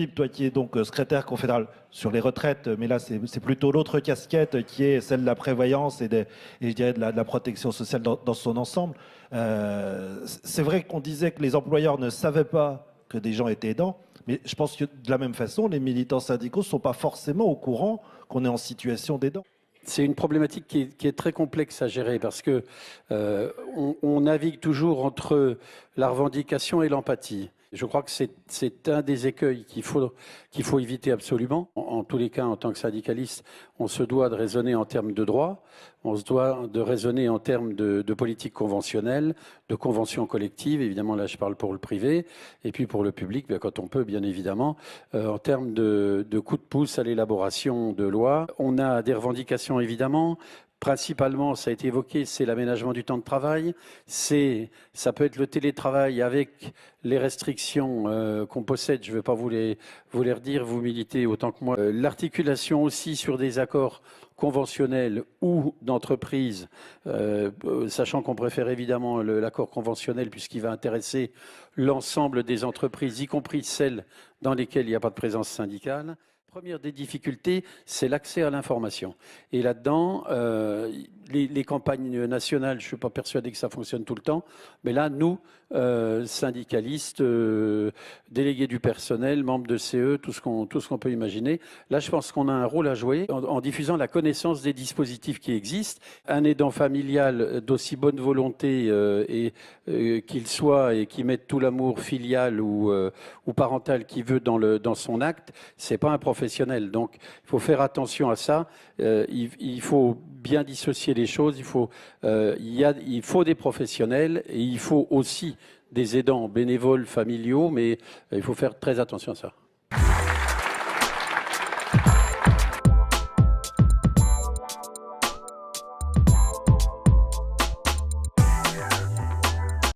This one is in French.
Philippe, toi qui es donc secrétaire confédéral sur les retraites, mais là c'est plutôt l'autre casquette qui est celle de la prévoyance et je dirais de la protection sociale dans son ensemble. C'est vrai qu'on disait que les employeurs ne savaient pas que des gens étaient aidants, mais je pense que de la même façon, les militants syndicaux ne sont pas forcément au courant qu'on est en situation d'aidant. C'est une problématique qui est très complexe à gérer parce que on navigue toujours entre la revendication et l'empathie. Je crois que c'est un des écueils qu'il faut éviter absolument. En tous les cas, en tant que syndicaliste, on se doit de raisonner en termes de droit, on se doit de raisonner en termes de politique conventionnelle, de convention collective. Évidemment, là, je parle pour le privé, et puis pour le public, bien, quand on peut, bien évidemment, en termes de coup de pouce à l'élaboration de lois. On a des revendications, évidemment. Principalement, ça a été évoqué, c'est l'aménagement du temps de travail. Ça peut être le télétravail avec les restrictions qu'on possède. Je ne vais pas vous les redire, vous militez autant que moi. L'articulation aussi sur des accords conventionnels ou d'entreprise, sachant qu'on préfère évidemment l'accord conventionnel puisqu'il va intéresser l'ensemble des entreprises, y compris celles dans lesquelles il n'y a pas de présence syndicale. Première des difficultés, c'est l'accès à l'information. Et là-dedans, les campagnes nationales, je ne suis pas persuadé que ça fonctionne tout le temps, mais là, nous, syndicalistes, délégués du personnel, membres de CE, tout ce qu'on peut imaginer, là, je pense qu'on a un rôle à jouer en diffusant la connaissance des dispositifs qui existent. Un aidant familial d'aussi bonne volonté qu'il soit et qui mette tout l'amour filial ou parental qu'il veut dans son acte, c'est pas un professionnel. Donc, il faut faire attention à ça. Il faut bien dissocier les choses. Il faut des professionnels et il faut aussi des aidants bénévoles, familiaux, mais il faut faire très attention à ça.